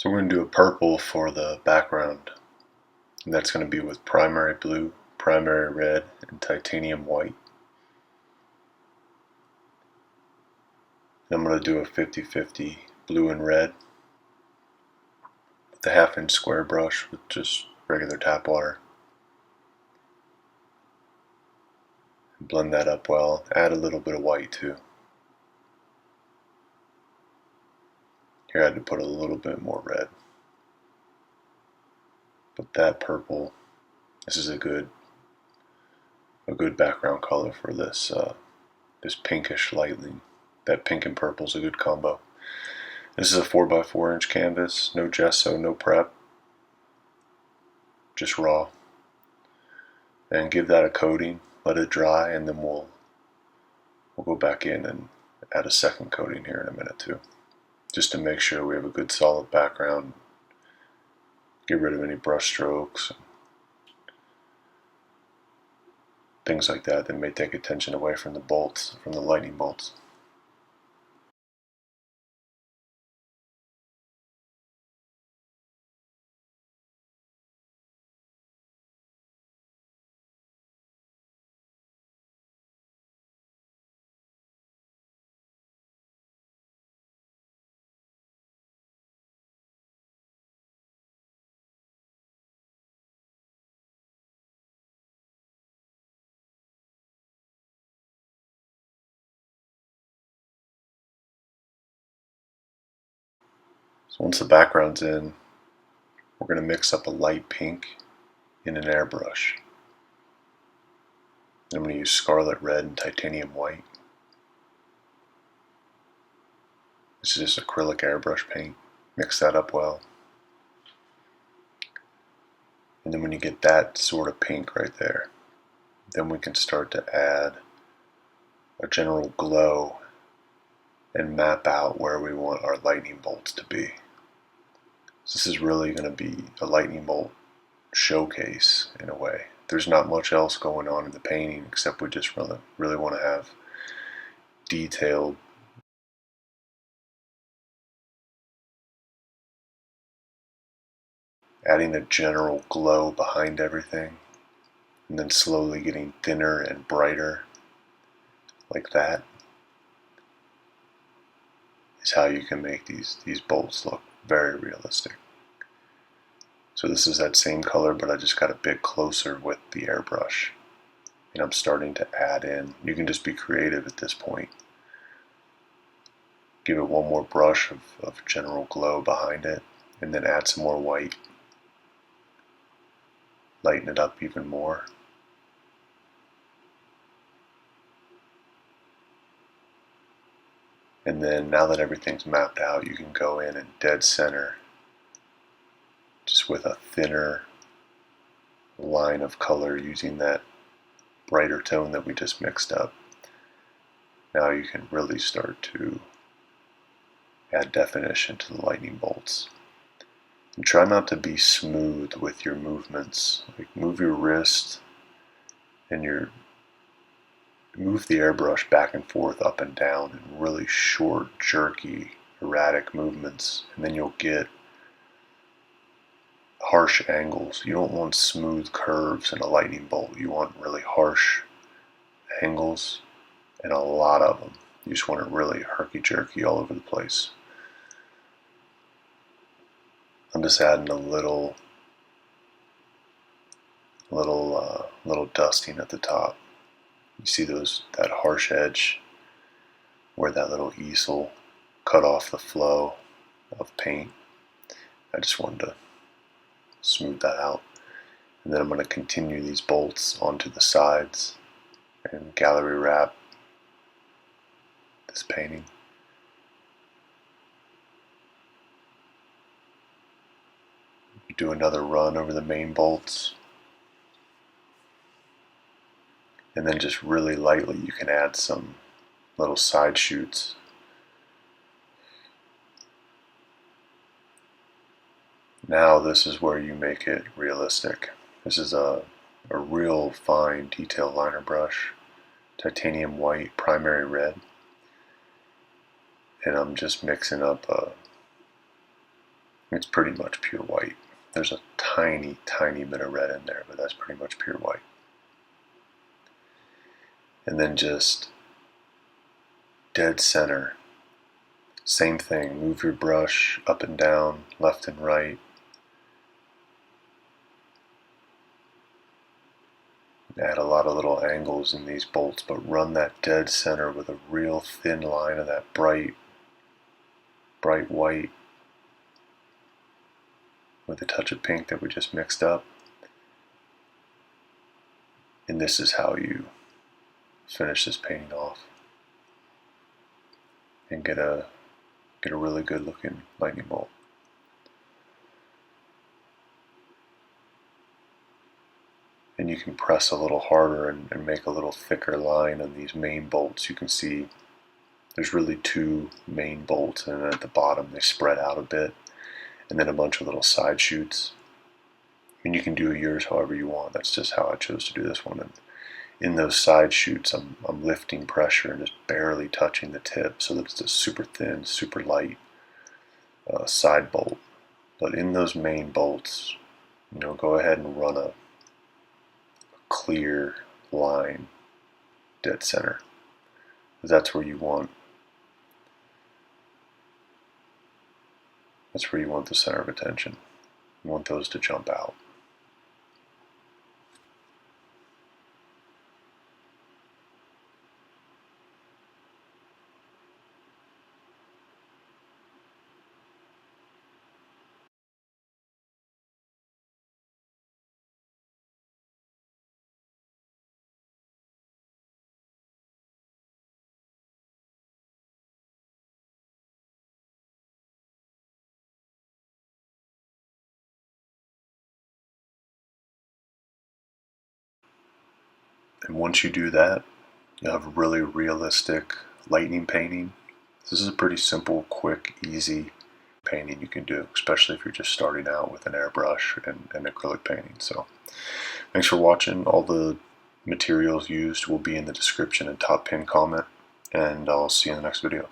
So we're going to do a purple for the background, and that's going to be with primary blue, primary red, and titanium white. And I'm going to do a 50-50 blue and red with the 1/2 inch square brush with just regular tap water. And blend that up well. Add a little bit of white too. Here I had to put a little bit more red. But that purple, this is a good background color for this this pinkish lightning. That pink and purple is a good combo. This is a 4x4 inch canvas, no gesso, no prep, just raw. And give that a coating, let it dry, and then we'll go back in and add a second coating here in a minute too, just to make sure we have a good solid background. Get rid of any brush strokes, things like that that may take attention away from the bolts, from the lightning bolts. So once the background's in, we're going to mix up a light pink in an airbrush. I'm going to use scarlet red and titanium white. This is just acrylic airbrush paint. Mix that up well. And then when you get that sort of pink right there, then we can start to add a general glow and map out where we want our lightning bolts to be. So this is really going to be a lightning bolt showcase in a way. There's not much else going on in the painting except we just really want to have detailed adding a general glow behind everything, and then slowly getting thinner and brighter like that is how you can make these bolts look very realistic. So this is that same color, but I just got a bit closer with the airbrush, and I'm starting to add in. You can just be creative at this point. Give it one more brush of general glow behind it, and then add some more white. Lighten it up even more. And then now that everything's mapped out, you can go in and dead center, just with a thinner line of color using that brighter tone that we just mixed up. Now you can really start to add definition to the lightning bolts. And try not to be smooth with your movements. Like move your wrist and move the airbrush back and forth, up and down, in really short, jerky, erratic movements, and then you'll get harsh angles. You don't want smooth curves in a lightning bolt. You want really harsh angles, and a lot of them. You just want it really herky-jerky all over the place. I'm just adding a little dusting at the top. You see that harsh edge where that little easel cut off the flow of paint. I just wanted to smooth that out. And then I'm going to continue these bolts onto the sides and gallery wrap this painting. Do another run over the main bolts, and then just really lightly you can add some little side shoots. Now this is where you make it realistic. This is a real fine detail liner brush, titanium white, primary red, and I'm just mixing up It's pretty much pure white. There's a tiny, tiny bit of red in there, but that's pretty much pure white. And then just dead center. Same thing, move your brush up and down, left and right. Add a lot of little angles in these bolts, but run that dead center with a real thin line of that bright white with a touch of pink that we just mixed up. And this is how you finish this painting off and get a really good looking lightning bolt. And you can press a little harder and make a little thicker line on these main bolts. You can see there's really two main bolts, and at the bottom they spread out a bit, and then a bunch of little side shoots. And you can do yours however you want. That's just how I chose to do this one. And in those side shoots, I'm lifting pressure and just barely touching the tip so that it's a super thin, super light side bolt. But in those main bolts, go ahead and run a clear line dead center. That's where you want the center of attention. You want those to jump out. And once you do that, you have a really realistic lightning painting. This is a pretty simple, quick, easy painting you can do, especially if you're just starting out with an airbrush and acrylic painting. So thanks for watching. All the materials used will be in the description and top pin comment, and I'll see you in the next video.